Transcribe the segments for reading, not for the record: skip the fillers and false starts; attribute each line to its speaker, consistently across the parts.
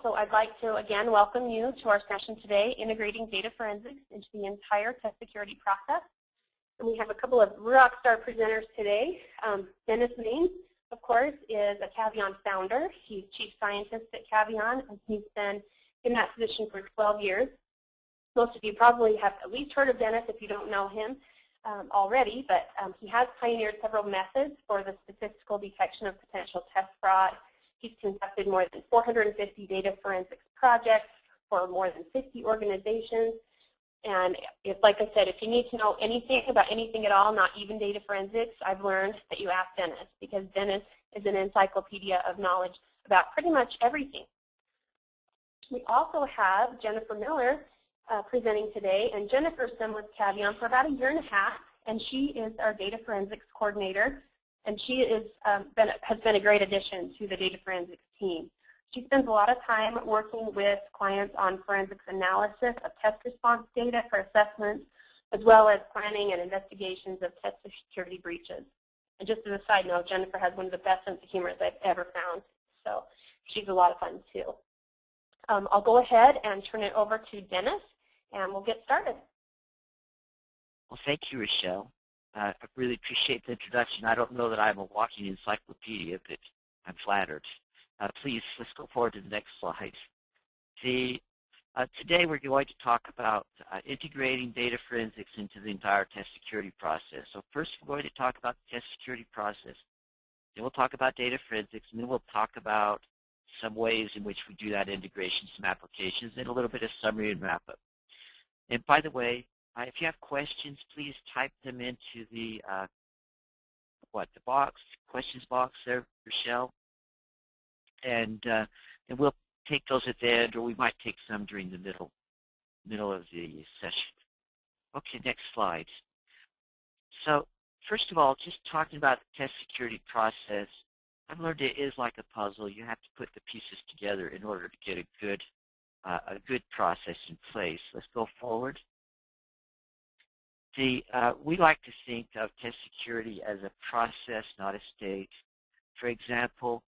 Speaker 1: So I'd like to again welcome you to our session today, Integrating Data Forensics into the Entire Test Security Process. And we have a couple of rock star presenters today. Dennis Main, of course, is a Caveon founder. He's chief scientist at Caveon, and he's been in that position for 12 years. Most of you probably have at least heard of Dennis if you don't know him already, but he has pioneered several methods for the statistical detection of potential test fraud. He's conducted more than 450 data forensics projects for more than 50 organizations. And like I said, if you need to know anything about anything at all, not even data forensics, I've learned that you ask Dennis, because Dennis is an encyclopedia of knowledge about pretty much everything. We also have Jennifer Miller presenting today, and Jennifer's been with Caveon for about 1.5 years, and she is our data forensics coordinator, and she is, has been a great addition to the data forensics team. She spends a lot of time working with clients on forensics analysis of test response data for assessments, as well as planning and investigations of test security breaches. And just as a side note, Jennifer has one of the best sense of humor I've ever found, so she's a lot of fun too. I'll go ahead and turn it over to Dennis, and we'll get started.
Speaker 2: Well, thank you, Rochelle. I really appreciate the introduction. I don't know that I'm a walking encyclopedia, but I'm flattered. Please, let's go forward to the next slide. Today we're going to talk about integrating data forensics into the entire test security process. So first we're going to talk about the test security process. Then we'll talk about data forensics, and then we'll talk about some ways in which we do that integration, some applications, and a little bit of summary and wrap-up. And by the way, if you have questions, please type them into the questions box there, Rochelle. And we'll take those at the end, or we might take some during the middle of the session. Okay, next slide. So first of all, just talking about the test security process, I've learned it is like a puzzle. You have to put the pieces together in order to get a good process in place. Let's go forward. We like to think of test security as a process, not a state. For example,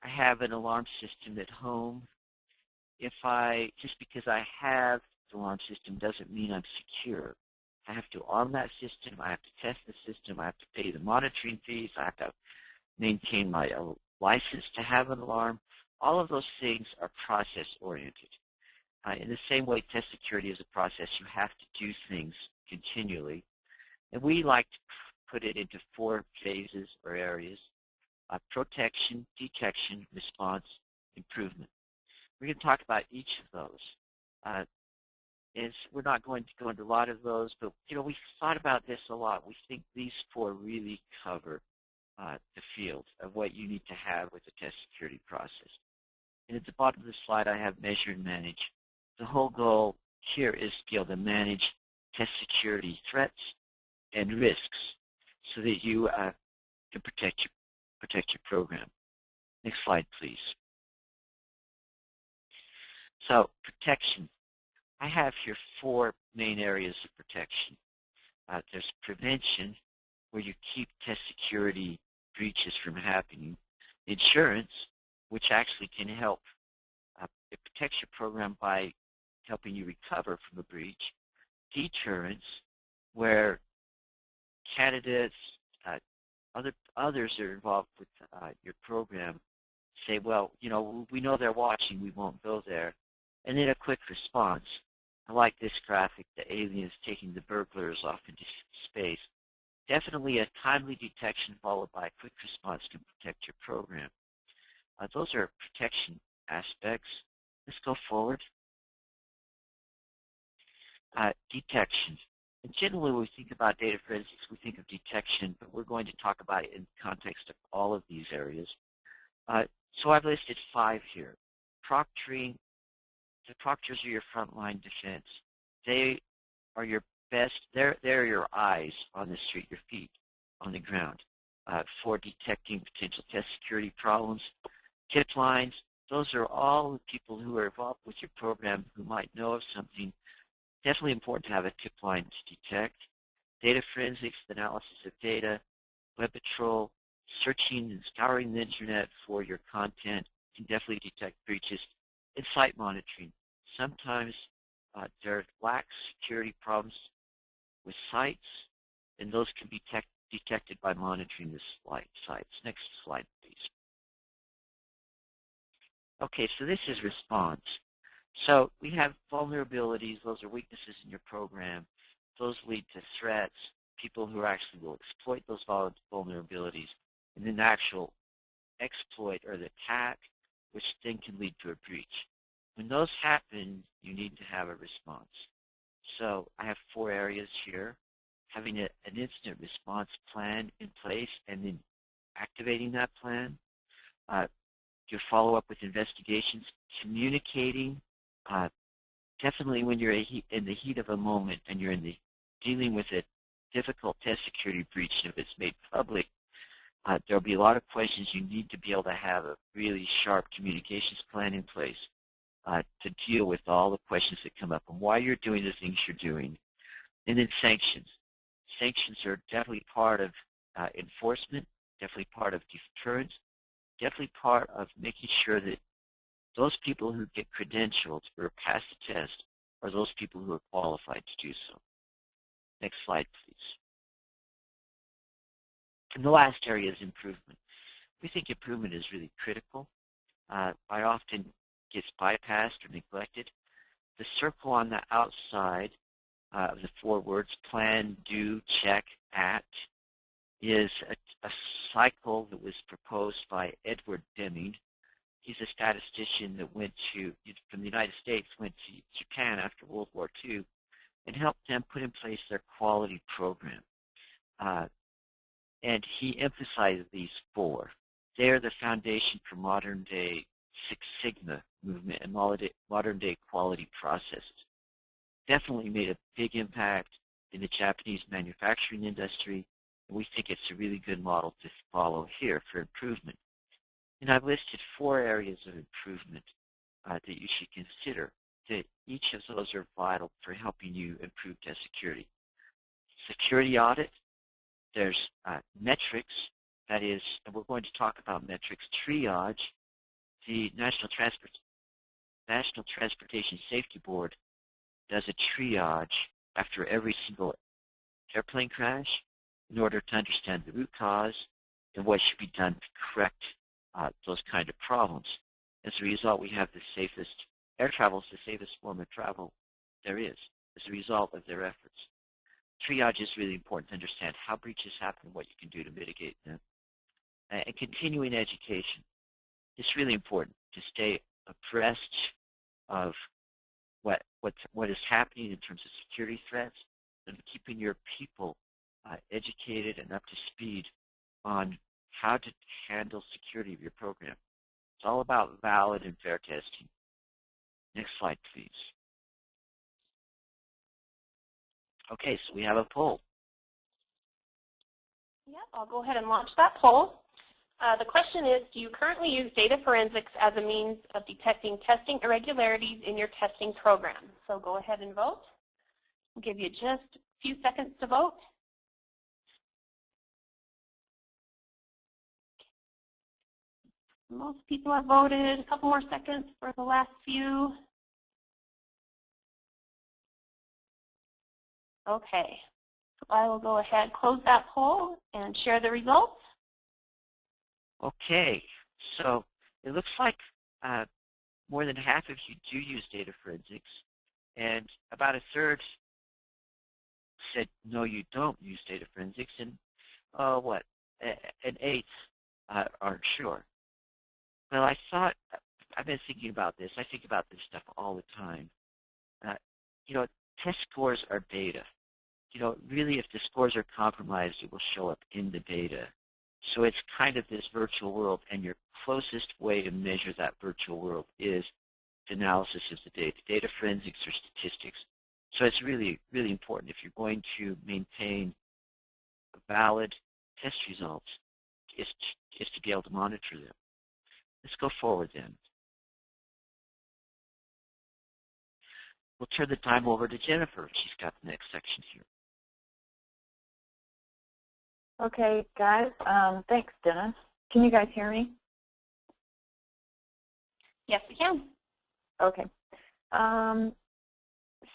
Speaker 2: I have an alarm system at home. Just because I have the alarm system doesn't mean I'm secure. I have to arm that system, I have to test the system, I have to pay the monitoring fees, I have to maintain my license to have an alarm. All of those things are process-oriented. In the same way, test security is a process. You have to do things continually. And we like to put it into 4 phases or areas: protection, detection, response, improvement. We're going to talk about each of those. We're not going to go into a lot of those, but we've thought about this a lot. We think these 4 really cover the field of what you need to have with the test security process. And at the bottom of the slide, I have measure and manage. The whole goal here is to be able to manage test security threats and risks so that you can protect your program. Next slide, please. So protection. I have here 4 main areas of protection. There's prevention, where you keep test security breaches from happening. Insurance, which actually can help. It protects your program by helping you recover from a breach. Deterrence, where candidates, others that are involved with your program say, well, we know they're watching, we won't go there. And then a quick response. I like this graphic, the aliens taking the burglars off into space. Definitely a timely detection followed by a quick response can protect your program. Those are protection aspects. Let's go forward. Detection. And generally when we think about data forensics, we think of detection, but we're going to talk about it in the context of all of these areas. So I've listed 5 here. Proctoring. The proctors are your frontline defense. They are your best, they're your eyes on the street, your feet on the ground for detecting potential test security problems. Tip lines, those are all the people who are involved with your program who might know of something. Definitely important to have a tip line to detect. Data forensics, analysis of data. Web patrol, searching and scouring the internet for your content can definitely detect breaches. and site monitoring. Sometimes there are lax security problems with sites, and those can be detected by monitoring the sites. Next slide, please. Okay, so this is response. So we have vulnerabilities. Those are weaknesses in your program. Those lead to threats, people who actually will exploit those vulnerabilities, and then the actual exploit or the attack, which then can lead to a breach. When those happen, you need to have a response. So I have 4 areas here. Having an incident response plan in place and then activating that plan. Your follow-up with investigations, communicating. Definitely when you're in the heat of a moment and you're dealing with a difficult test security breach, if it's made public, there'll be a lot of questions. You need to be able to have a really sharp communications plan in place to deal with all the questions that come up and why you're doing the things you're doing. And then sanctions. Sanctions are definitely part of enforcement, definitely part of deterrence, definitely part of making sure that those people who get credentialed or pass the test are those people who are qualified to do so. Next slide, please. And the last area is improvement. We think improvement is really critical. I often gets bypassed or neglected. The circle on the outside of the 4 words, plan, do, check, act, is a cycle that was proposed by Edward Deming. He's a statistician that from the United States, went to Japan after World War II and helped them put in place their quality program. And he emphasized these 4. They're the foundation for modern-day Six Sigma movement and modern-day quality processes. Definitely made a big impact in the Japanese manufacturing industry, and we think it's a really good model to follow here for improvement. And I've listed 4 areas of improvement that you should consider. That each of those are vital for helping you improve test security. Security audit, there's metrics, that is, and we're going to talk about metrics, triage. The National Transportation Safety Board does a triage after every single airplane crash in order to understand the root cause and what should be done to correct those kind of problems. As a result, we have the safest, air travel is the safest form of travel there is as a result of their efforts. Triage is really important to understand how breaches happen and what you can do to mitigate them. And continuing education. It's really important to stay abreast of what is happening in terms of security threats and keeping your people educated and up to speed on how to handle security of your program. It's all about valid and fair testing. Next slide, please. Okay, so we have a poll.
Speaker 1: Yep, I'll go ahead and launch that poll. The question is, do you currently use data forensics as a means of detecting testing irregularities in your testing program? So go ahead and vote. I'll give you just a few seconds to vote. Most people have voted. A couple more seconds for the last few. Okay, so I will go ahead, close that poll, and share the results.
Speaker 2: Okay, so it looks like more than half of you do use data forensics, and about a third said no, you don't use data forensics, and an eighth aren't sure. Well, I've been thinking about this. I think about this stuff all the time. Test scores are data. Really, if the scores are compromised, it will show up in the data. So it's kind of this virtual world, and your closest way to measure that virtual world is the analysis of the data. Data forensics or statistics. So it's really, really important if you're going to maintain valid test results is to be able to monitor them. Let's go forward then. We'll turn the time over to Jennifer. She's got the next section here.
Speaker 3: Okay, guys. Thanks, Dennis. Can you guys hear me?
Speaker 1: Yes, we can.
Speaker 3: Okay.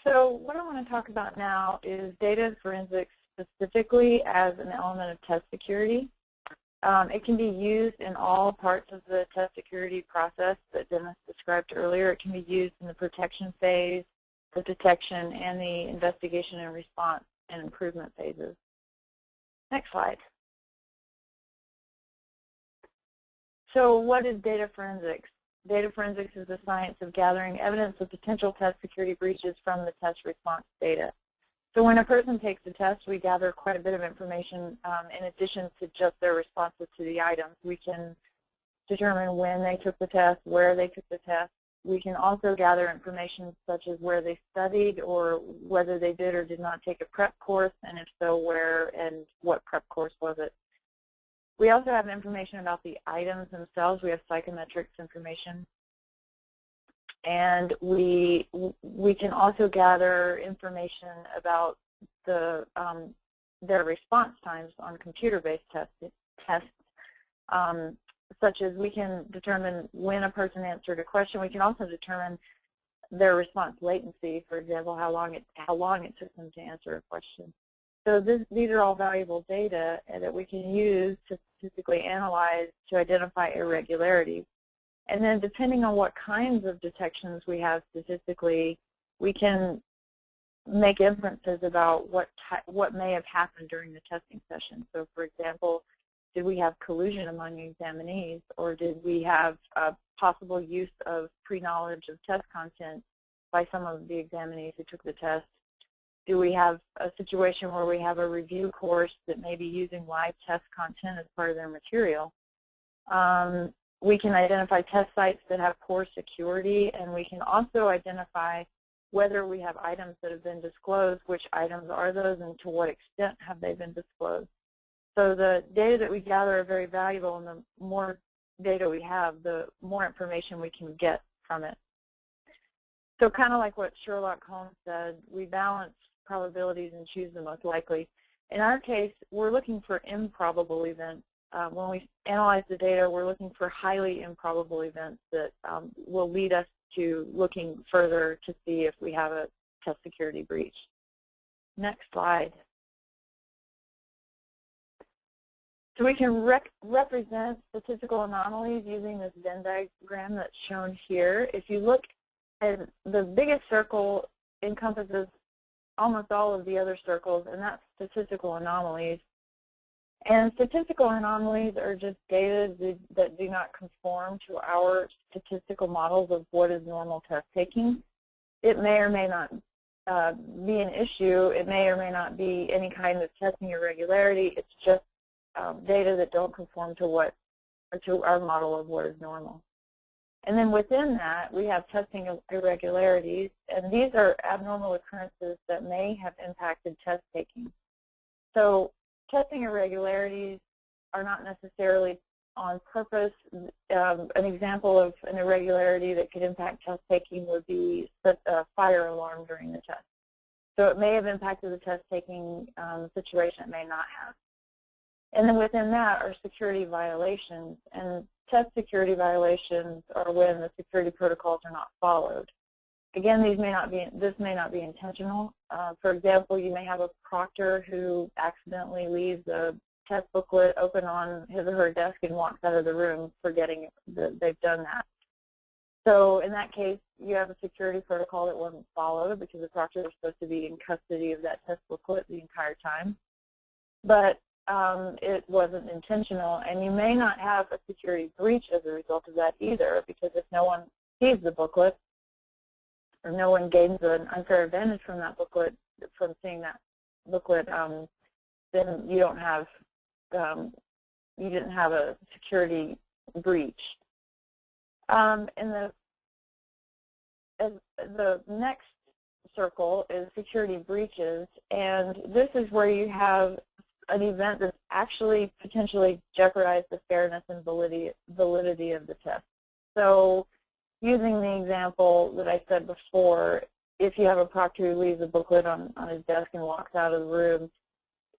Speaker 3: So what I want to talk about now is data forensics specifically as an element of test security. It can be used in all parts of the test security process that Dennis described earlier. It can be used in the protection phase, the detection, and the investigation and response and improvement phases. Next slide. So what is data forensics? Data forensics is the science of gathering evidence of potential test security breaches from the test response data. So when a person takes a test, we gather quite a bit of information in addition to just their responses to the items. We can determine when they took the test, where they took the test. We can also gather information such as where they studied or whether they did or did not take a prep course, and if so, where and what prep course was it. We also have information about the items themselves. We have psychometrics information. And we can also gather information about the their response times on computer-based tests, such as we can determine when a person answered a question. We can also determine their response latency, for example, how long it took them to answer a question. So these are all valuable data that we can use to statistically analyze to identify irregularities. And then depending on what kinds of detections we have statistically, we can make inferences about what may have happened during the testing session. So for example, did we have collusion among examinees, or did we have possible use of pre-knowledge of test content by some of the examinees who took the test? Do we have a situation where we have a review course that may be using live test content as part of their material? We can identify test sites that have poor security, and we can also identify whether we have items that have been disclosed, which items are those, and to what extent have they been disclosed. So the data that we gather are very valuable, and the more data we have, the more information we can get from it. So kind of like what Sherlock Holmes said, we balance probabilities and choose the most likely. In our case, we're looking for improbable events. When we analyze the data, we're looking for highly improbable events that will lead us to looking further to see if we have a test security breach. Next slide. So we can represent statistical anomalies using this Venn diagram that's shown here. If you look at the biggest circle, encompasses almost all of the other circles, and that's statistical anomalies. And statistical anomalies are just data that do not conform to our statistical models of what is normal test taking. It may or may not be an issue. It may or may not be any kind of testing irregularity. It's just data that don't conform to our model of what is normal. And then within that, we have testing irregularities, and these are abnormal occurrences that may have impacted test taking. So testing irregularities are not necessarily on purpose. An example of an irregularity that could impact test taking would be a fire alarm during the test. So it may have impacted the test taking situation, it may not have. And then within that are security violations, and test security violations are when the security protocols are not followed. Again, this may not be intentional. For example, you may have a proctor who accidentally leaves a test booklet open on his or her desk and walks out of the room forgetting that they've done that. So in that case, you have a security protocol that wasn't followed because the proctor was supposed to be in custody of that test booklet the entire time. But it wasn't intentional, and you may not have a security breach as a result of that either, because if no one sees the booklet, or no one gains an unfair advantage from that booklet, from seeing that booklet, then you don't have, you didn't have a security breach. And the next circle is security breaches, and this is where you have an event that's actually potentially jeopardized the fairness and validity of the test. So using the example that I said before, if you have a proctor who leaves a booklet on his desk and walks out of the room,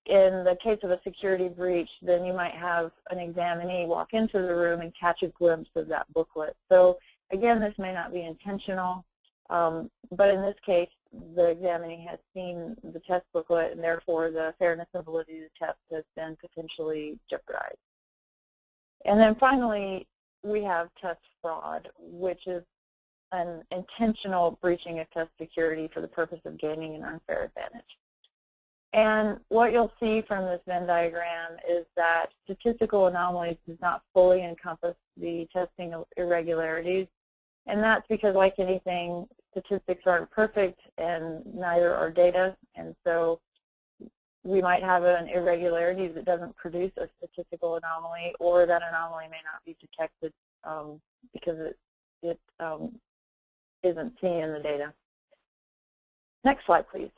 Speaker 3: in the case of a security breach, then you might have an examinee walk into the room and catch a glimpse of that booklet. So Again, this may not be intentional, but in this case, the examinee has seen the test booklet, and therefore the fairness and validity of the test has been potentially jeopardized. And then finally, we have test fraud, which is an intentional breaching of test security for the purpose of gaining an unfair advantage. And what you'll see from this Venn diagram is that statistical anomalies does not fully encompass the testing irregularities. And that's because, like anything, statistics aren't perfect and neither are data. And so we might have an irregularity that doesn't produce a statistical anomaly, or that anomaly may not be detected because it isn't seen in the data. Next slide, please.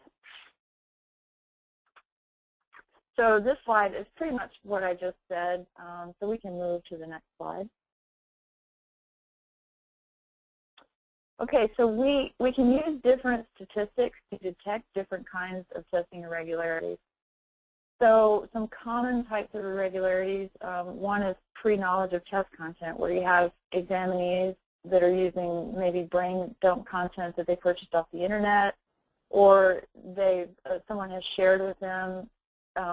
Speaker 3: So this slide is pretty much what I just said, so we can move to the next slide. Okay, so we can use different statistics to detect different kinds of testing irregularities. So some common types of irregularities, one is pre-knowledge of test content, where you have examinees that are using maybe brain dump content that they purchased off the internet, or someone has shared with them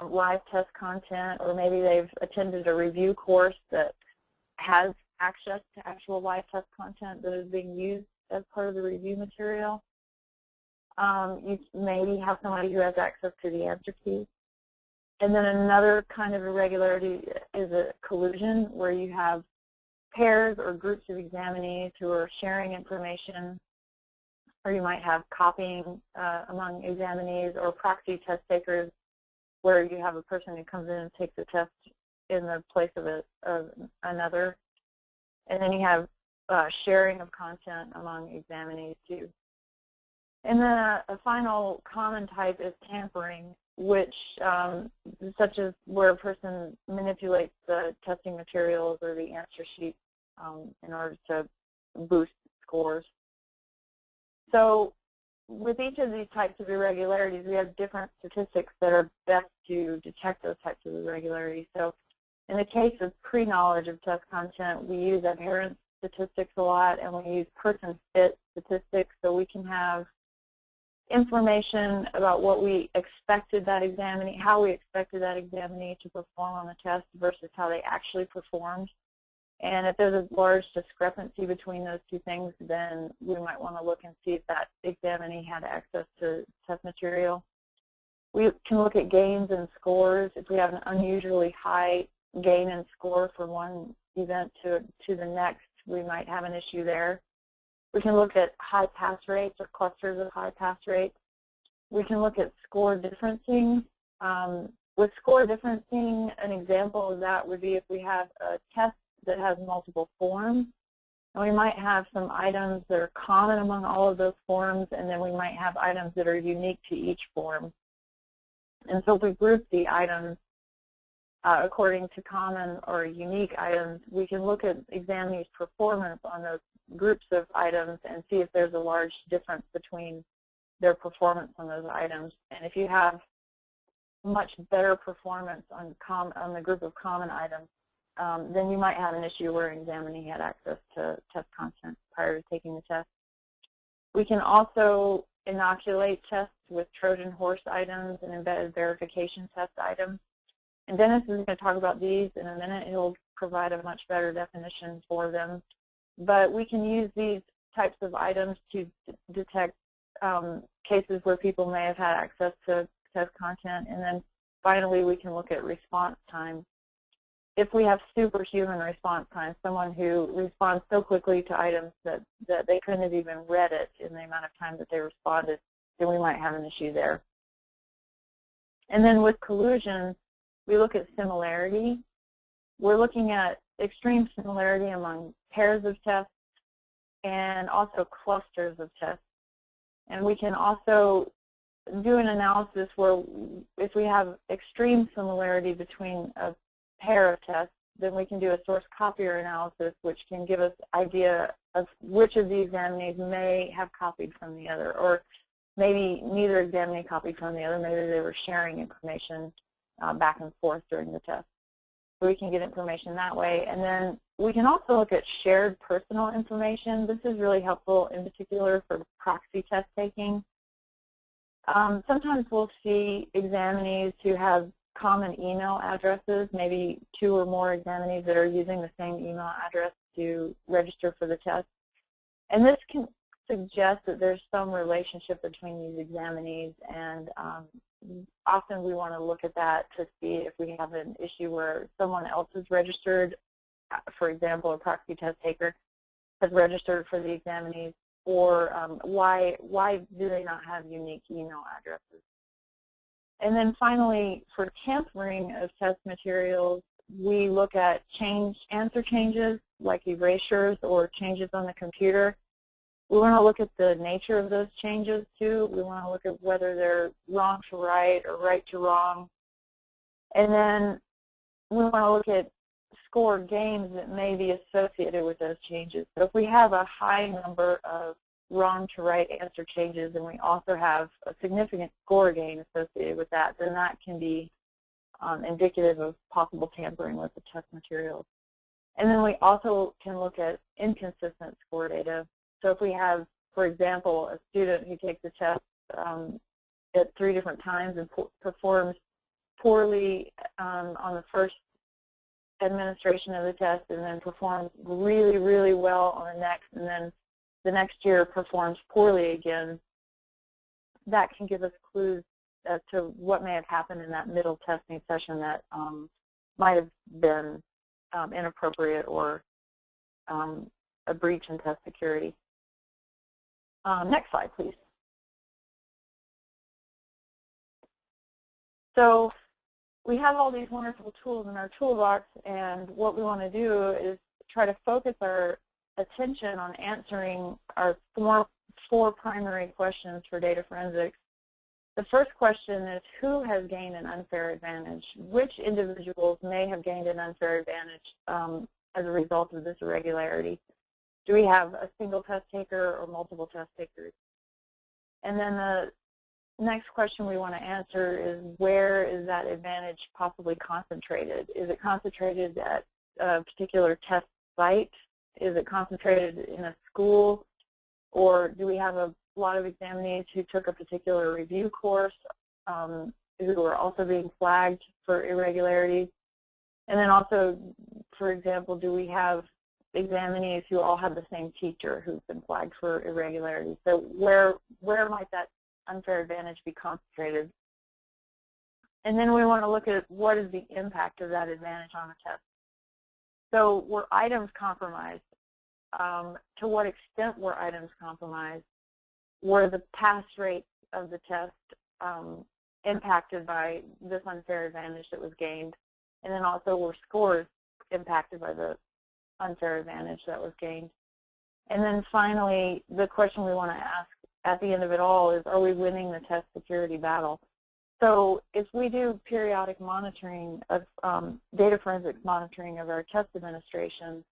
Speaker 3: live test content, or maybe they've attended a review course that has access to actual live test content that is being used as part of the review material. You maybe have somebody who has access to the answer key. And then another kind of irregularity is a collusion, where you have pairs or groups of examinees who are sharing information, or you might have copying among examinees, or proxy test takers, where you have a person who comes in and takes a test in the place of another. And then you have sharing of content among examinees too. And then a final common type is tampering, which such as where a person manipulates the testing materials or the answer sheet in order to boost scores. So with each of these types of irregularities, we have different statistics that are best to detect those types of irregularities. So in the case of pre-knowledge of test content, we use adherence statistics a lot, and we use person fit statistics, so we can have information about what we expected that examinee, how we expected that examinee to perform on the test versus how they actually performed. And if there's a large discrepancy between those two things, then we might want to look and see if that examinee had access to test material. We can look at gains and scores. If we have an unusually high gain and score from one event to the next, we might have an issue there. We can look at high pass rates or clusters of high pass rates. We can look at score differencing. With score differencing, an example of that would be if we have a test that has multiple forms, and we might have some items that are common among all of those forms, and then we might have items that are unique to each form. And so if we group the items according to common or unique items, we can look at examinees' performance on those groups of items and see if there's a large difference between their performance on those items. And if you have much better performance on the group of common items, then you might have an issue where an examinee had access to test content prior to taking the test. We can also inoculate tests with Trojan horse items and embedded verification test items. And Dennis is going to talk about these in a minute. He'll provide a much better definition for them. But we can use these types of items to detect cases where people may have had access to test content. And then finally, we can look at response time. If we have superhuman response time, someone who responds so quickly to items that they couldn't have even read it in the amount of time that they responded, then we might have an issue there. And then with collusion, we look at similarity. We're looking at extreme similarity among pairs of tests and also clusters of tests. And we can also do an analysis where if we have extreme similarity between a pair of tests, then we can do a source copier analysis, which can give us an idea of which of the examinees may have copied from the other, or maybe neither examinee copied from the other. Maybe they were sharing information back and forth during the test. So we can get information that way. And then we can also look at shared personal information. This is really helpful in particular for proxy test taking. Sometimes we'll see examinees who have common email addresses, maybe 2 or more examinees that are using the same email address to register for the test. And this can suggest that there's some relationship between these examinees, and often we want to look at that to see if we have an issue where someone else is registered. For example, a proxy test taker has registered for the examinees, or why do they not have unique email addresses? And then finally, for tampering of test materials, we look at answer changes like erasures or changes on the computer. We want to look at the nature of those changes too. We want to look at whether they're wrong to right or right to wrong. And then we want to look at score gains that may be associated with those changes. So if we have a high number of wrong to right answer changes and we also have a significant score gain associated with that, then that can be indicative of possible tampering with the test materials. And then we also can look at inconsistent score data. So if we have, for example, a student who takes the test at 3 different times and performs poorly on the first administration of the test and then performs really, really well on the next, and then the next year performs poorly again, that can give us clues as to what may have happened in that middle testing session that might have been inappropriate or a breach in test security. Next slide, please. So we have all these wonderful tools in our toolbox, and what we want to do is try to focus our attention on answering our four primary questions for data forensics. The first question is, who has gained an unfair advantage? Which individuals may have gained an unfair advantage as a result of this irregularity? Do we have a single test taker or multiple test takers? And then the next question we want to answer is, where is that advantage possibly concentrated? Is it concentrated at a particular test site? Is it concentrated in a school? Or do we have a lot of examinees who took a particular review course who are also being flagged for irregularities? And then also, for example, do we have examinees who all have the same teacher who's been flagged for irregularities? So where might that unfair advantage be concentrated? And then we want to look at what is the impact of that advantage on the test. So were items compromised? To what extent were items compromised? Were the pass rates of the test impacted by this unfair advantage that was gained? And then also, were scores impacted by the unfair advantage that was gained? And then finally, the question we want to ask at the end of it all is, are we winning the test security battle? So if we do periodic monitoring of data forensics monitoring of our test administration,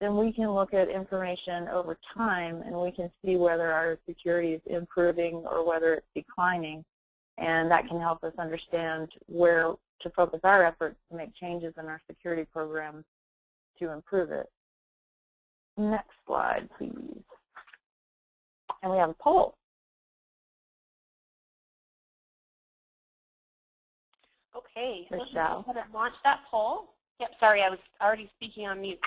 Speaker 3: then we can look at information over time and we can see whether our security is improving or whether it's declining. And that can help us understand where to focus our efforts to make changes in our security program to improve it. Next slide, please. And we have a poll.
Speaker 1: Okay, let's go
Speaker 3: Michelle.
Speaker 1: ahead and launch that poll. Yep, sorry, I was already speaking on mute.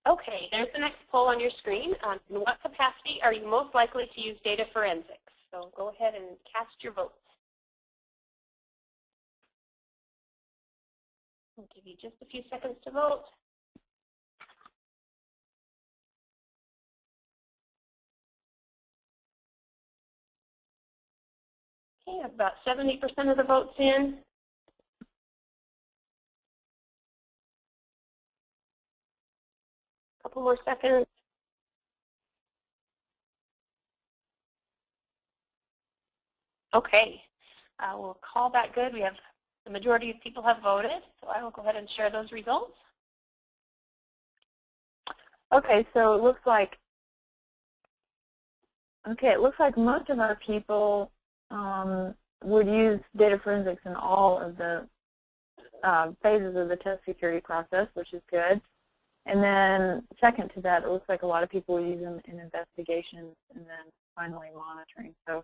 Speaker 1: Okay, there's the next poll on your screen. In what capacity are you most likely to use data forensics? So go ahead and cast your vote. I'll give you just a few seconds to vote. Okay, about 70% of the votes in. Couple more seconds. Okay, we'll call that good. We have the majority of people have voted, so I will go ahead and share those results.
Speaker 3: Okay, so it looks like most of our people would use data forensics in all of the phases of the test security process, which is good. And then second to that, it looks like a lot of people use them in investigations and then finally monitoring. So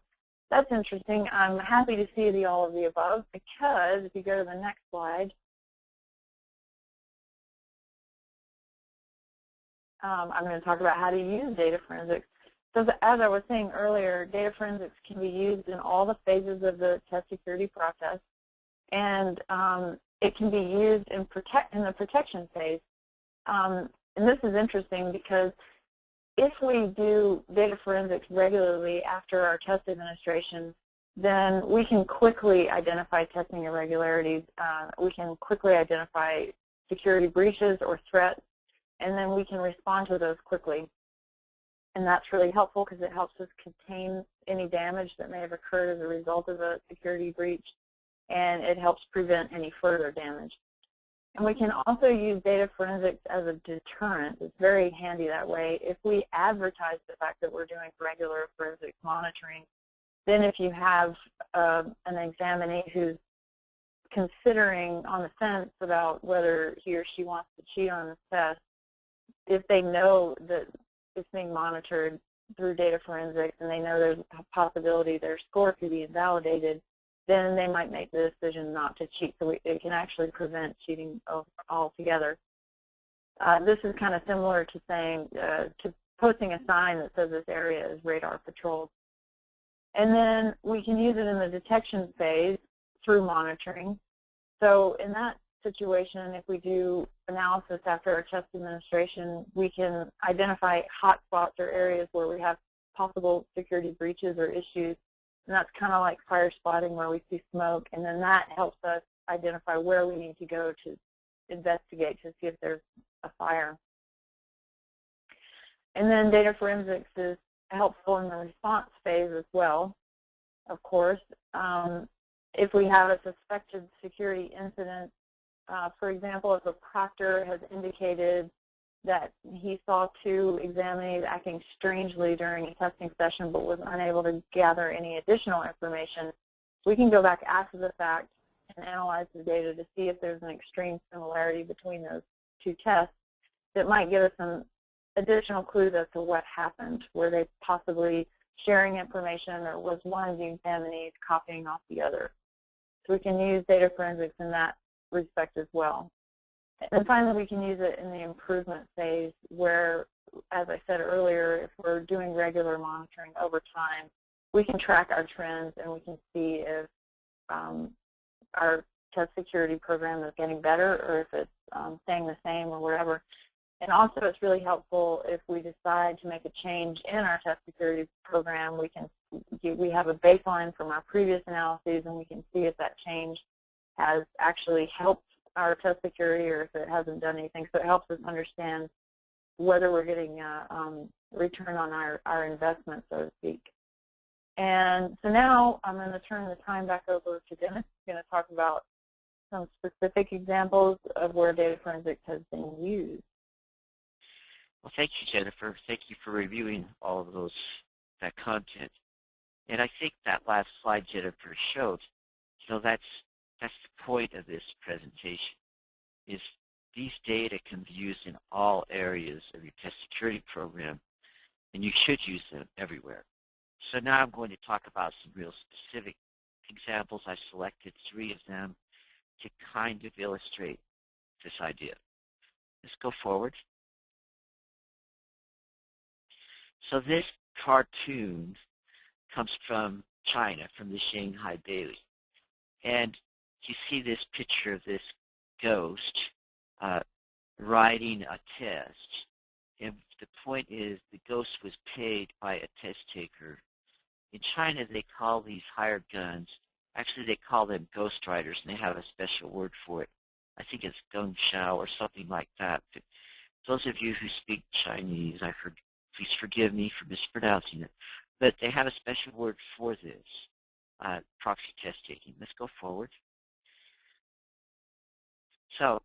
Speaker 3: that's interesting. I'm happy to see the all of the above because if you go to the next slide, I'm going to talk about how to use data forensics. So as I was saying earlier, data forensics can be used in all the phases of the test security process, and it can be used in the protection phase. And this is interesting because if we do data forensics regularly after our test administration, then we can quickly identify testing irregularities. We can quickly identify security breaches or threats, and then we can respond to those quickly. And that's really helpful because it helps us contain any damage that may have occurred as a result of a security breach, and it helps prevent any further damage. And we can also use data forensics as a deterrent. It's very handy that way. If we advertise the fact that we're doing regular forensic monitoring, then if you have an examinee who's considering on the fence about whether he or she wants to cheat on the test, if they know that it's being monitored through data forensics and they know there's a possibility their score could be invalidated, then they might make the decision not to cheat. So it can actually prevent cheating altogether. This is kind of similar to saying, to posting a sign that says this area is radar patrolled. And then we can use it in the detection phase through monitoring. So in that situation, if we do analysis after our test administration, we can identify hot spots or areas where we have possible security breaches or issues. And that's kind of like fire spotting where we see smoke, and then that helps us identify where we need to go to investigate to see if there's a fire. And then data forensics is helpful in the response phase as well, of course. If we have a suspected security incident, for example, if a proctor has indicated that he saw two examinees acting strangely during a testing session but was unable to gather any additional information, we can go back after the fact and analyze the data to see if there's an extreme similarity between those two tests that might give us some additional clues as to what happened. Were they possibly sharing information, or was one of the examinees copying off the other? So we can use data forensics in that respect as well. And finally, we can use it in the improvement phase where, as I said earlier, if we're doing regular monitoring over time, we can track our trends and we can see if our test security program is getting better or if it's staying the same or whatever. And also, it's really helpful if we decide to make a change in our test security program. We have a baseline from our previous analyses, and we can see if that change has actually helped our test security or if it hasn't done anything. So it helps us understand whether we're getting a return on our investment, so to speak. And so now I'm going to turn the time back over to Dennis. He's going to talk about some specific examples of where data forensics has been used.
Speaker 2: Well, thank you, Jennifer. Thank you for reviewing all of that content. And I think that last slide Jennifer showed, that's the point of this presentation, is these data can be used in all areas of your test security program, and you should use them everywhere. So now I'm going to talk about some real specific examples. I selected 3 of them to kind of illustrate this idea. Let's go forward. So this cartoon comes from China, from the Shanghai Daily. And you see this picture of this ghost writing a test. And the point is the ghost was paid by a test taker. In China, they call these hired guns, actually they call them ghost writers, and they have a special word for it. I think it's gong shao or something like that. But those of you who speak Chinese, please forgive me for mispronouncing it. But they have a special word for this, proxy test taking. Let's go forward. So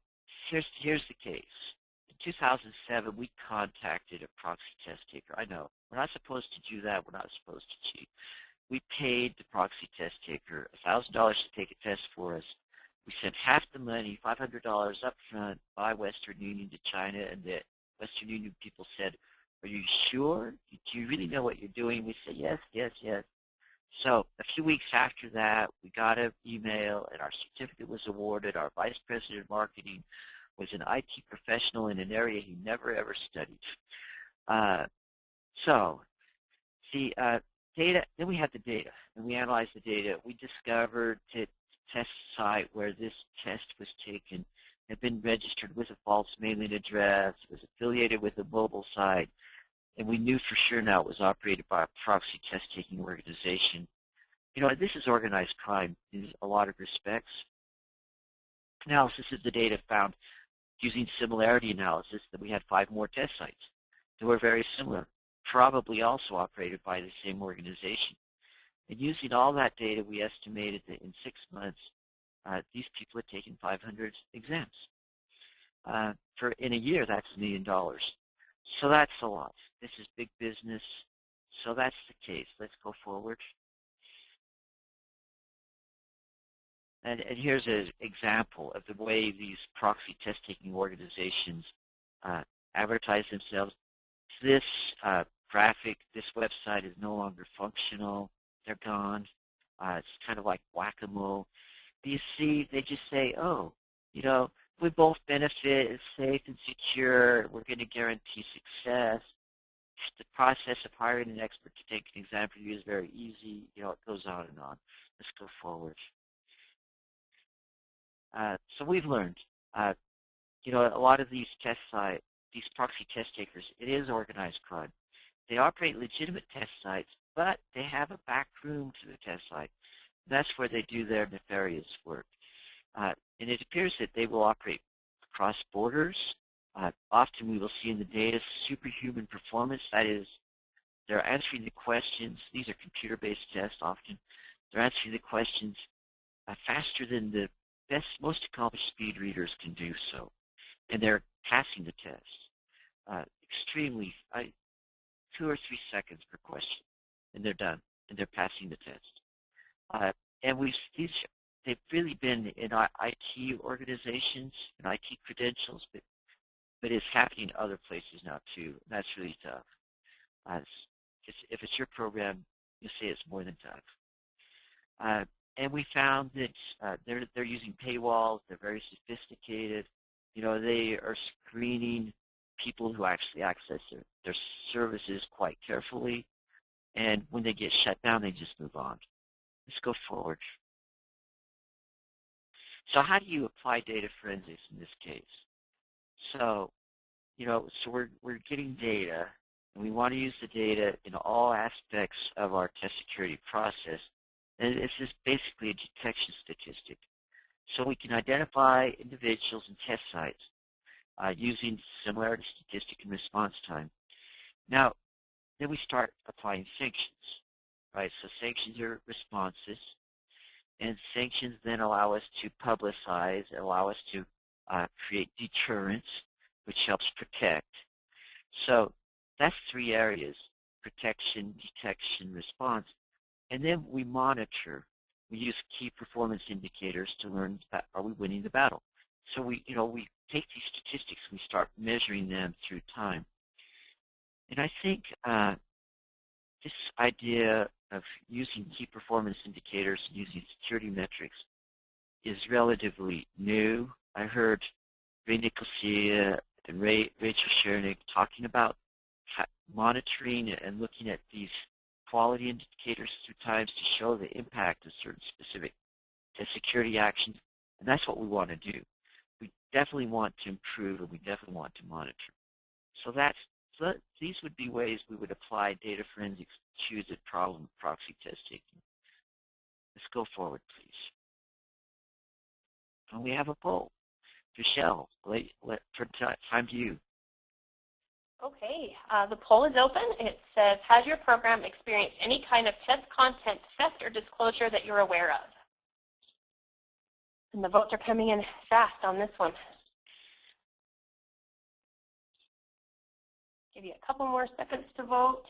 Speaker 2: here's the case. In 2007, we contacted a proxy test taker. I know, we're not supposed to do that. We're not supposed to cheat. We paid the proxy test taker $1,000 to take a test for us. We sent half the money, $500 up front, by Western Union to China, and the Western Union people said, "Are you sure? Do you really know what you're doing?" We said, "Yes, yes, yes." So a few weeks after that, we got an email, and our certificate was awarded. Our vice president of marketing was an IT professional in an area he never ever studied. Data. Then we had the data, and we analyzed the data. We discovered that the test site where this test was taken had been registered with a false mailing address, was affiliated with a mobile site, and we knew for sure now it was operated by a proxy test-taking organization. This is organized crime in a lot of respects. Analysis of the data found, using similarity analysis, that we had 5 more test sites that were very similar, probably also operated by the same organization. And using all that data, we estimated that in 6 months, these people had taken 500 exams. In a year, that's $1 million. So that's a lot. This is big business. So that's the case. Let's go forward. And here's an example of the way these proxy test-taking organizations advertise themselves. This graphic, this website is no longer functional. They're gone. It's kind of like whack-a-mole. You see, they just say, "Oh, we both benefit. It's safe and secure. We're going to guarantee success. The process of hiring an expert to take an exam for you is very easy." It goes on and on. Let's go forward. So we've learned, a lot of these test sites, these proxy test takers, it is organized crime. They operate legitimate test sites, but they have a back room to the test site. That's where they do their nefarious work. And it appears that they will operate across borders. Often we will see in the data superhuman performance. That is, they're answering the questions. These are computer-based tests often. They're answering the questions faster than the most accomplished speed readers can do so. And they're passing the test. Extremely, 2 or 3 seconds per question, and they're done, and they're passing the test. And they've really been in IT organizations and IT credentials, but it's happening in other places now too. And that's really tough. If it's your program, you say it's more than tough. And we found that they're using paywalls. They're very sophisticated. They are screening people who actually access their services quite carefully. And when they get shut down, they just move on. Let's go forward. So how do you apply data forensics in this case? So, we're getting data, and we want to use the data in all aspects of our test security process. And it's just basically a detection statistic. So we can identify individuals and test sites using similarity statistic and response time. Now, then we start applying sanctions, right? So sanctions are responses, and sanctions then allow us to publicize, allow us to create deterrence, which helps protect. So that's 3 areas: protection, detection, response. And then we monitor. We use key performance indicators to learn, are we winning the battle? So we take these statistics, we start measuring them through time. And I think this idea of using key performance indicators and using security metrics is relatively new. I heard Ray Nicosia and Rachel Shernick talking about monitoring and looking at these quality indicators through times to show the impact of certain specific security actions, and that's what we want to do. We definitely want to improve, and we definitely want to monitor. So these would be ways we would apply data forensics to choose a problem of proxy test taking. Let's go forward, please. And we have a poll. Michelle, time to you.
Speaker 1: Okay, the poll is open. It says, has your program experienced any kind of test content theft or disclosure that you're aware of? And the votes are coming in fast on this one. Give you a couple more seconds to vote.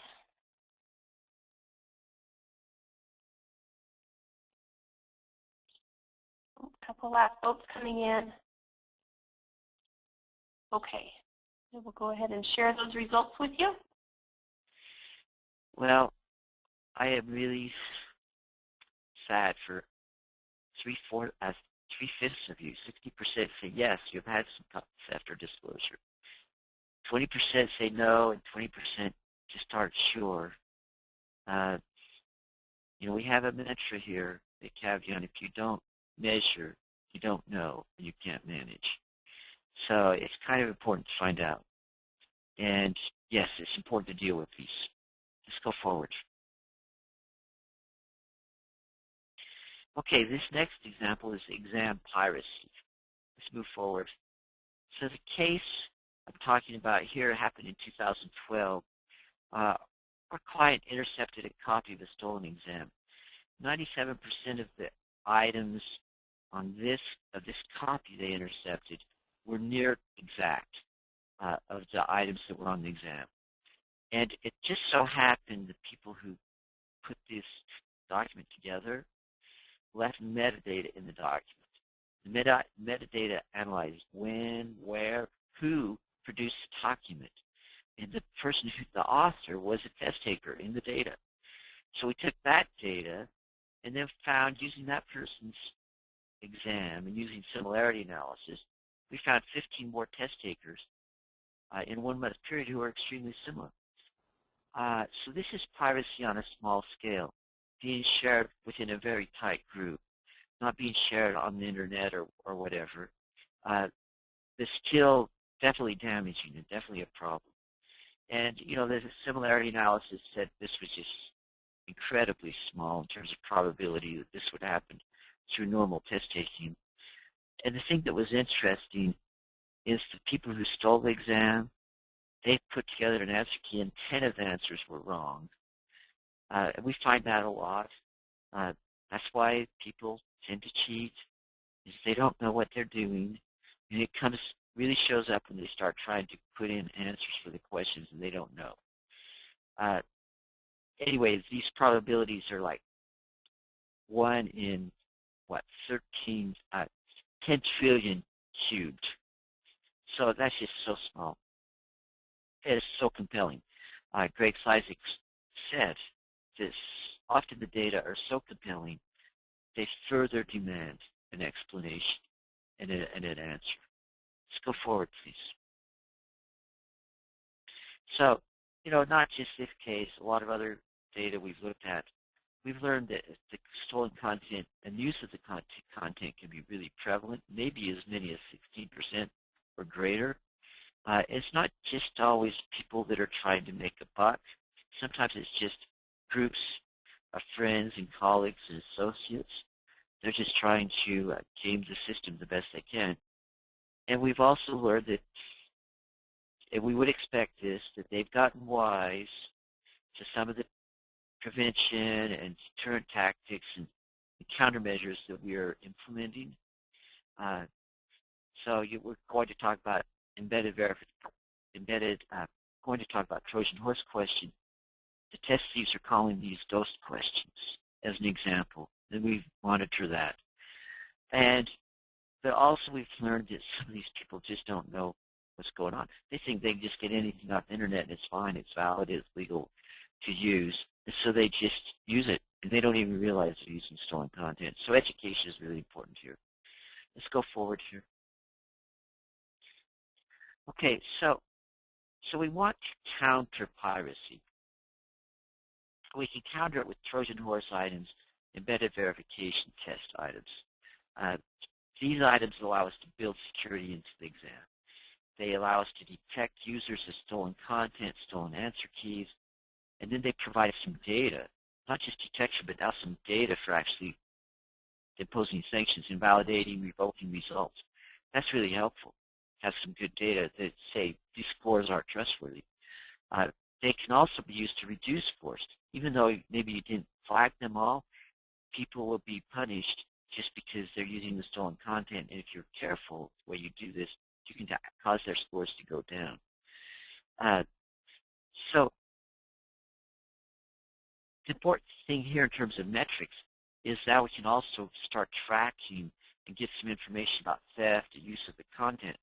Speaker 1: A couple last votes coming in. Okay, so we'll go ahead and share those results with you.
Speaker 2: Well, I am really sad for three-fifths of you. 60% say yes, you've had some theft or disclosure. 20% say no, and 20% just aren't sure. You know, we have a mantra here at Caveon: if you don't measure, you don't know, and you can't manage. So it's kind of important to find out. And yes, it's important to deal with these. Let's go forward. Okay, this next example is exam piracy. Let's move forward. So the case I'm talking about here happened in 2012. Our client intercepted a copy of a stolen exam. 97% of the items on this copy they intercepted were near exact of the items that were on the exam. And it just so happened the people who put this document together left metadata in the document. The metadata analyzed when, where, who produced the document. And the person, the author, was a test taker in the data. So we took that data and then found, using that person's exam and using similarity analysis, we found 15 more test takers in 1 month period who are extremely similar. So this is piracy on a small scale, being shared within a very tight group, not being shared on the internet or whatever. It's still definitely damaging and definitely a problem. And, you know, the similarity analysis said this was just incredibly small in terms of probability that this would happen through normal test taking. And the thing that was interesting is the people who stole the exam, they put together an answer key and 10 of the answers were wrong. And we find that a lot. That's why people tend to cheat, is they don't know what they're doing. And it really shows up when they start trying to put in answers for the questions and they don't know. Anyways, these probabilities are like 1 in, 10 trillion cubed. So that's just so small. It is so compelling. Greg Slyzik said this: often the data are so compelling, they further demand an explanation and an answer. Let's go forward, please. So, you know, not just this case, a lot of other data we've looked at, we've learned that the stolen content and use of the content can be really prevalent, maybe as many as 16% or greater. It's not just always people that are trying to make a buck. Sometimes it's just groups of friends and colleagues and associates. They're just trying to game the system the best they can. And we've also learned that, and we would expect this, that they've gotten wise to some of the prevention and deterrent tactics and countermeasures that we are implementing. So we're going to talk about going to talk about Trojan horse question. The test thieves are calling these ghost questions as an example, and we monitor that. And but also we've learned that some of these people just don't know what's going on. They think they can just get anything off the internet and it's fine, it's valid, it's legal to use, and so they just use it, and they don't even realize they're using stolen content. So education is really important here. Let's go forward here. Okay, so we want to counter piracy. We can counter it with Trojan horse items, embedded verification test items. These items allow us to build security into the exam. They allow us to detect users as stolen content, stolen answer keys, and then they provide some data, not just detection, but now some data for actually imposing sanctions, invalidating, revoking results. That's really helpful. Have some good data that say these scores aren't trustworthy. They can also be used to reduce scores. Even though maybe you didn't flag them all, people will be punished just because they're using the stolen content. And if you're careful the way you do this, you can cause their scores to go down. So the important thing here in terms of metrics is that we can also start tracking and get some information about theft and use of the content.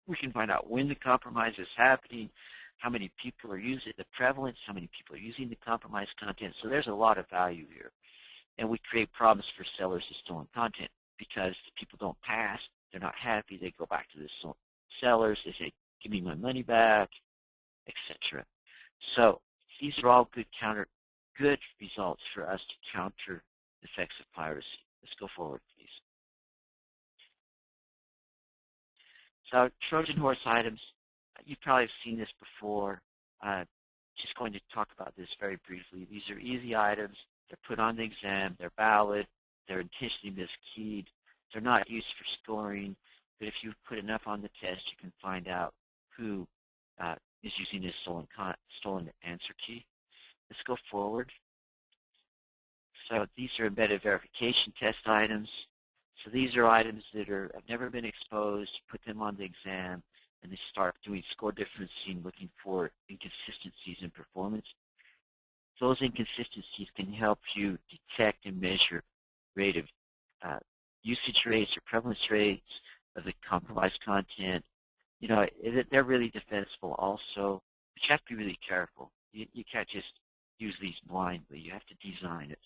Speaker 2: We can find out when the compromise is happening, how many people are using the prevalence, how many people are using the compromised content. So there's a lot of value here. And we create problems for sellers of stolen content because people don't pass, they're not happy, they go back to the sellers, they say, give me my money back, etc. So these are all good results for us to counter the effects of piracy. Let's go forward, please. So Trojan horse items, you probably have seen this before. Just going to talk about this very briefly. These are easy items. They're put on the exam. They're valid. They're intentionally miskeyed. They're not used for scoring. But if you put enough on the test, you can find out who is using this stolen answer key. Let's go forward. So these are embedded verification test items. So these are items that have never been exposed. You put them on the exam, and they start doing score differencing, looking for inconsistencies in performance. Those inconsistencies can help you detect and measure rate of usage rates or prevalence rates of the compromised content. You know, they're really defensible also, but you have to be really careful. You can't just use these blindly. You have to design it.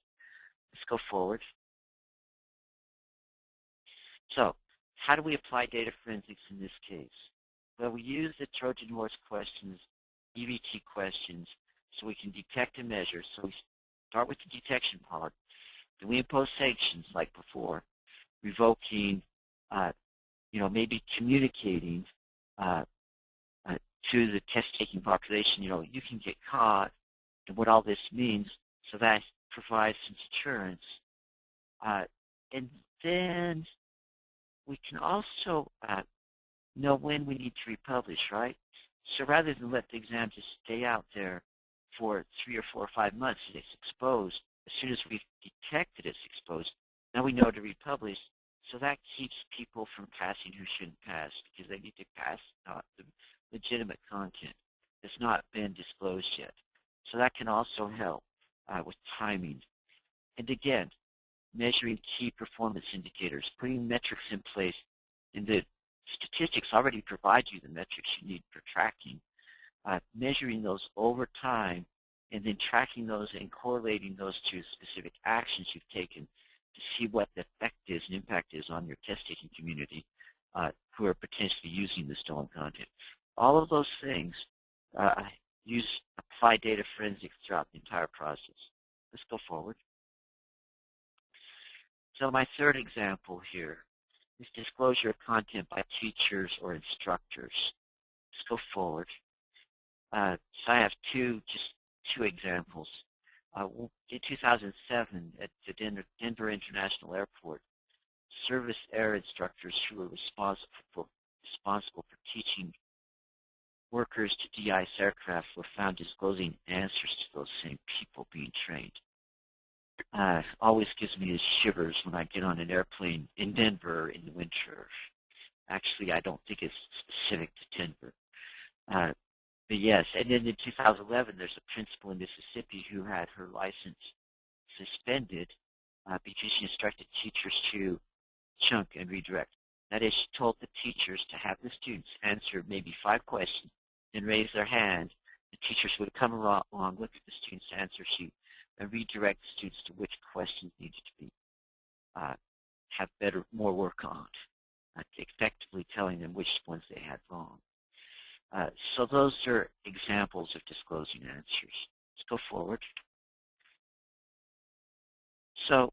Speaker 2: Let's go forward. So how do we apply data forensics in this case? Well, we use the Trojan horse questions, EVT questions, so we can detect and measure. So we start with the detection part. Then we impose sanctions like before, revoking, maybe communicating to the test-taking population, you can get caught, and what all this means, so that provides some deterrence. And then we can also know when we need to republish, right? So rather than let the exam just stay out there for 3 or 4 or 5 months and it's exposed, as soon as we've detected it's exposed, now we know to republish. So that keeps people from passing who shouldn't pass because they need to pass the legitimate content that's not been disclosed yet. So that can also help with timing. And again, measuring key performance indicators, putting metrics in place, and the statistics already provide you the metrics you need for tracking, measuring those over time, and then tracking those and correlating those to specific actions you've taken to see what the effect is and impact is on your test-taking community who are potentially using the stolen content. All of those things apply data forensics throughout the entire process. Let's go forward. So my third example here is disclosure of content by teachers or instructors. Let's go forward. So I have just two examples. In 2007, at the Denver International Airport, service air instructors who were responsible for teaching workers to de-ice aircraft were found disclosing answers to those same people being trained. Always gives me the shivers when I get on an airplane in Denver in the winter. Actually, I don't think it's specific to Denver. But yes, and then in 2011, there's a principal in Mississippi who had her license suspended because she instructed teachers to chunk and redirect. That is, she told the teachers to have the students answer maybe 5 questions, then raise their hand. The teachers would come along, look at the students' answer sheet, and redirect the students to which questions needed to be have more work on, effectively telling them which ones they had wrong. So those are examples of disclosing answers. Let's go forward. So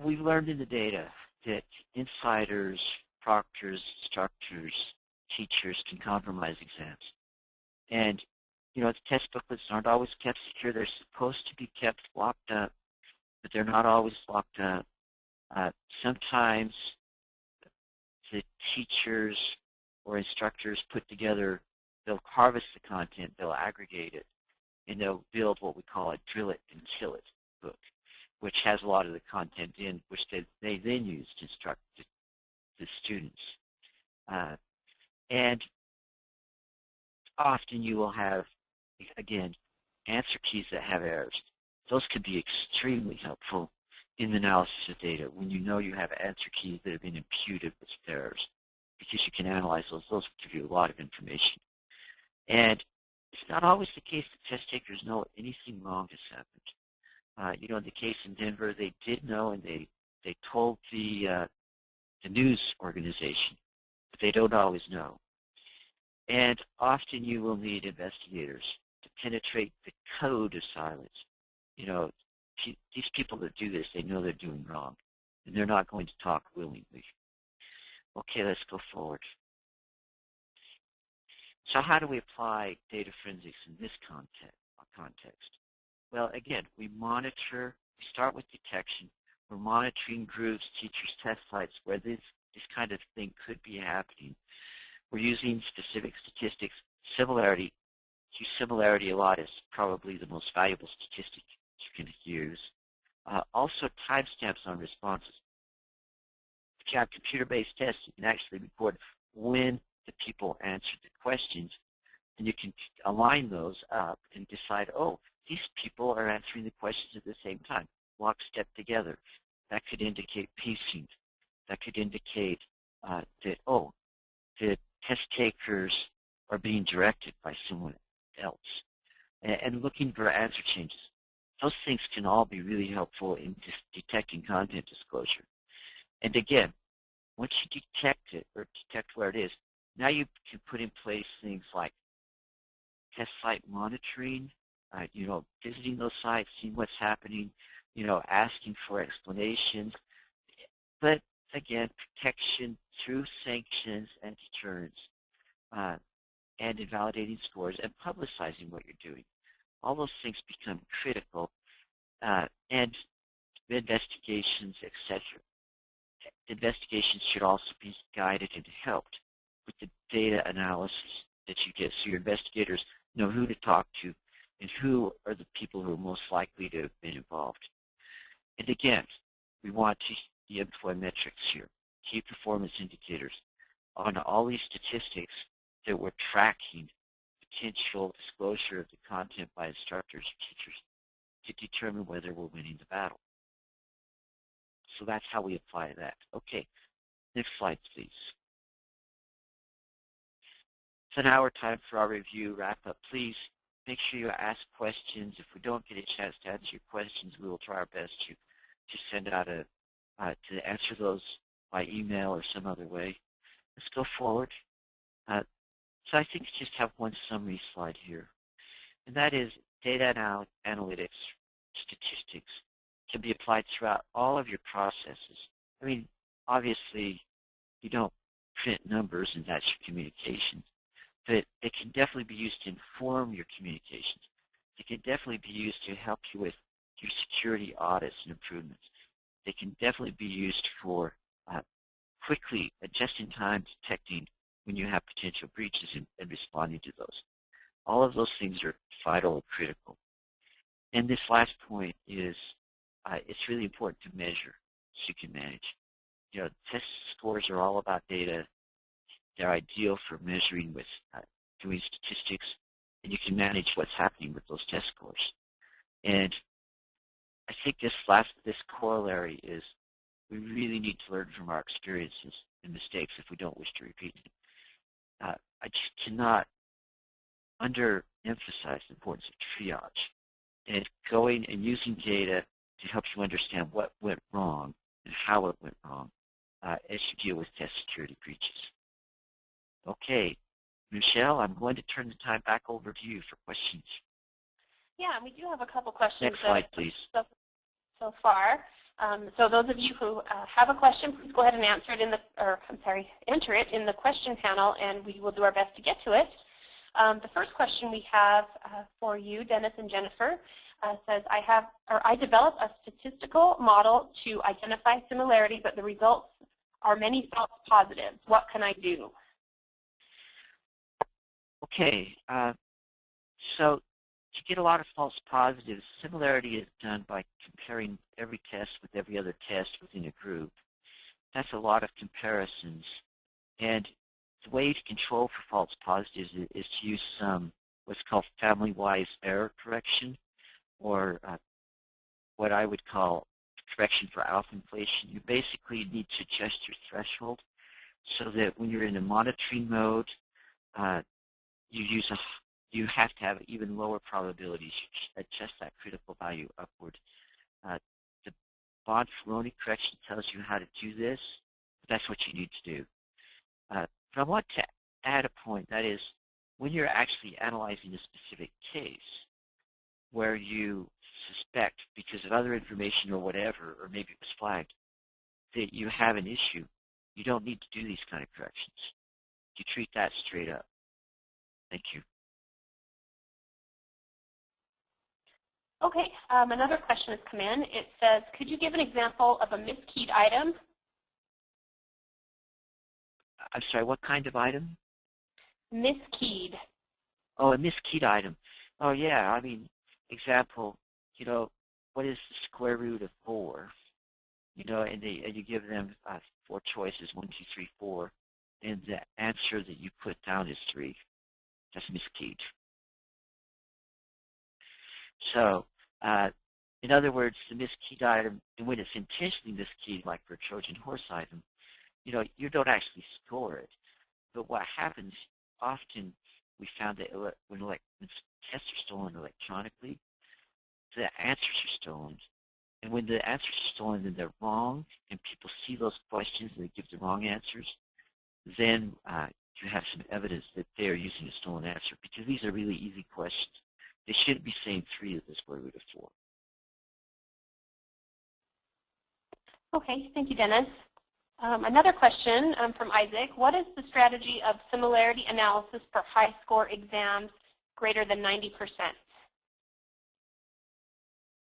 Speaker 2: we've learned in the data that insiders, proctors, instructors, teachers can compromise exams. And, the test booklets aren't always kept secure. They're supposed to be kept locked up, but they're not always locked up. Sometimes the teachers or instructors put together, they'll harvest the content, they'll aggregate it, and they'll build what we call a drill it and kill it book, which has a lot of the content in, which they then use to instruct the students. And often you will have, again, answer keys that have errors. Those could be extremely helpful in the analysis of data when you know you have answer keys that have been imputed with errors, because you can analyze those. Those will give you a lot of information. And it's not always the case that test takers know anything wrong has happened. You know, in the case in Denver, they did know, and they told the news organization, but they don't always know. And often you will need investigators to penetrate the code of silence. You know, these people that do this, they know they're doing wrong, and they're not going to talk willingly. Okay, let's go forward. So how do we apply data forensics in this context? Well, again, we start with detection. We're monitoring groups, teachers, test sites where this kind of thing could be happening. We're using specific statistics. Similarity, use similarity a lot is probably the most valuable statistic you can use. Also, timestamps on responses. If you have computer-based tests, you can actually record when the people answered the questions, and you can align those up and decide, oh, these people are answering the questions at the same time, lockstep together. That could indicate pacing. That could indicate that, oh, the test takers are being directed by someone else, and looking for answer changes. Those things can all be really helpful in detecting content disclosure. And again, once you detect it or detect where it is, now you can put in place things like test site monitoring, you know, visiting those sites, seeing what's happening, you know, asking for explanations. But again, protection through sanctions and deterrence, and invalidating scores and publicizing what you're doing. All those things become critical, and investigations, etc. Investigations should also be guided and helped with the data analysis that you get, so your investigators know who to talk to and who are the people who are most likely to have been involved. And again, we want to employ metrics here, key performance indicators on all these statistics that we're tracking potential disclosure of the content by instructors or teachers to determine whether we're winning the battle. So that's how we apply that. Okay, next slide, please. So now we're time for our review wrap-up. Please make sure you ask questions. If we don't get a chance to answer your questions, we will try our best to send out to answer those by email or some other way. Let's go forward. So I think just have one summary slide here, and that is data analytics statistics can be applied throughout all of your processes. I mean, obviously, you don't print numbers and that's your communications, but it can definitely be used to inform your communications. It can definitely be used to help you with your security audits and improvements. They can definitely be used for quickly, just-in-time detecting when you have potential breaches and responding to those. All of those things are vital and critical. And this last point is it's really important to measure so you can manage. You know, test scores are all about data. They're ideal for measuring with doing statistics, and you can manage what's happening with those test scores. And I think this corollary is we really need to learn from our experiences and mistakes if we don't wish to repeat them. I just cannot underemphasize the importance of triage and going and using data to help you understand what went wrong and how it went wrong as you deal with test security breaches. Okay, Michelle, I'm going to turn the time back over to you for questions.
Speaker 1: Yeah, and we do have a couple questions.
Speaker 2: Next slide, please.
Speaker 1: So far. So those of you who have a question, please go ahead and enter it in the question panel, and we will do our best to get to it. The first question we have for you, Dennis and Jennifer, says, I developed a statistical model to identify similarity, but the results are many false positives. What can I do?
Speaker 2: Okay, so to get a lot of false positives, similarity is done by comparing every test with every other test within a group. That's a lot of comparisons. And the way to control for false positives is to use some what's called family-wise error correction, or what I would call correction for alpha inflation, you basically need to adjust your threshold so that when you're in a monitoring mode, you have to have even lower probabilities. You adjust that critical value upward. The Bonferroni correction tells you how to do this. That's what you need to do. But I want to add a point, that is, when you're actually analyzing a specific case where you suspect, because of other information or whatever, or maybe it was flagged, that you have an issue, you don't need to do these kind of corrections. You treat that straight up. Thank you.
Speaker 1: Okay, another question has come in. It says, could you give an example of a miskeyed item?
Speaker 2: I'm sorry, what kind of item?
Speaker 1: Miskeyed.
Speaker 2: Oh, a miskeyed item. Oh, yeah, I mean, example, what is the square root of 4? And you give them 4 choices, 1, 2, 3, 4, and the answer that you put down is 3. That's miskeyed. So, in other words, the miskeyed item, and when it's intentionally miskeyed, like for a Trojan horse item, you don't actually score it. But what happens, often we found that when tests are stolen electronically, the answers are stolen. And when the answers are stolen and they're wrong, and people see those questions and they give the wrong answers, then you have some evidence that they are using a stolen answer, because these are really easy questions. They shouldn't be saying 3 is the square root of 4.
Speaker 1: Okay, thank you, Dennis. Another question from Isaac. What is the strategy of similarity analysis for high score exams greater than 90%?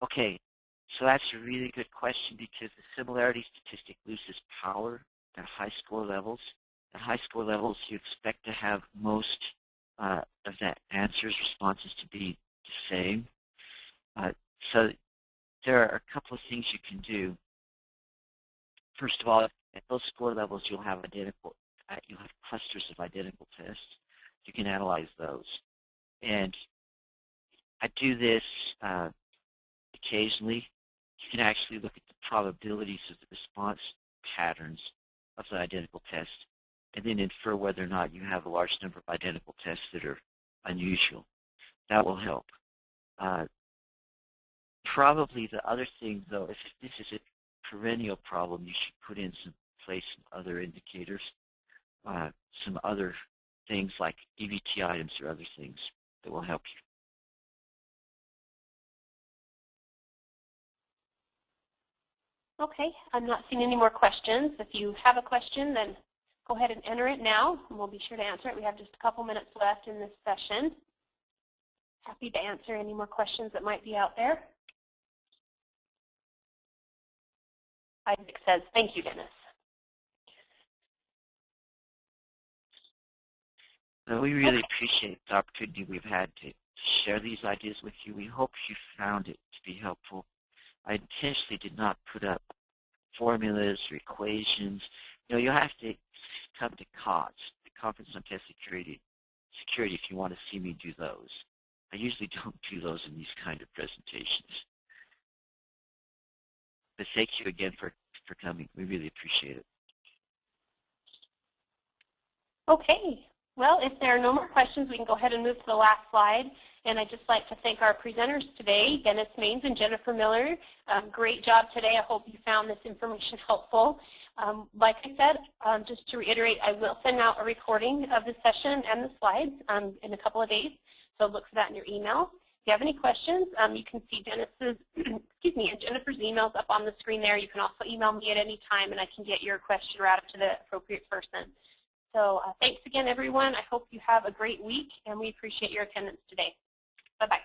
Speaker 2: Okay, so that's a really good question, because the similarity statistic loses power at high score levels. At high score levels, you expect to have most of the answers, responses to be the same. So there are a couple of things you can do. First of all, at those score levels, you'll have clusters of identical tests. You can analyze those. And I do this occasionally. You can actually look at the probabilities of the response patterns of the identical test, and then infer whether or not you have a large number of identical tests that are unusual. That will help. Probably the other thing, though, if this is a perennial problem, you should put in some other indicators, some other things like EVT items or other things that will help you.
Speaker 1: Okay, I'm not seeing any more questions. If you have a question, then go ahead and enter it now, and we'll be sure to answer it. We have just a couple minutes left in this session. Happy to answer any more questions that might be out there. Isaac says, thank you, Dennis.
Speaker 2: We really appreciate the opportunity we've had to share these ideas with you. We hope you found it to be helpful. I intentionally did not put up formulas or equations. You have to come to COTS, the Conference on Test Security, if you want to see me do those. I usually don't do those in these kind of presentations. But thank you again for coming. We really appreciate it.
Speaker 1: Okay. Well, if there are no more questions, we can go ahead and move to the last slide. And I'd just like to thank our presenters today, Dennis Maines and Jennifer Miller. Great job today. I hope you found this information helpful. Like I said, just to reiterate, I will send out a recording of the session and the slides in a couple of days. So look for that in your email. If you have any questions, you can see Dennis's, and Jennifer's emails up on the screen there. You can also email me at any time, and I can get your question routed to the appropriate person. So thanks again, everyone. I hope you have a great week, and we appreciate your attendance today. Bye-bye.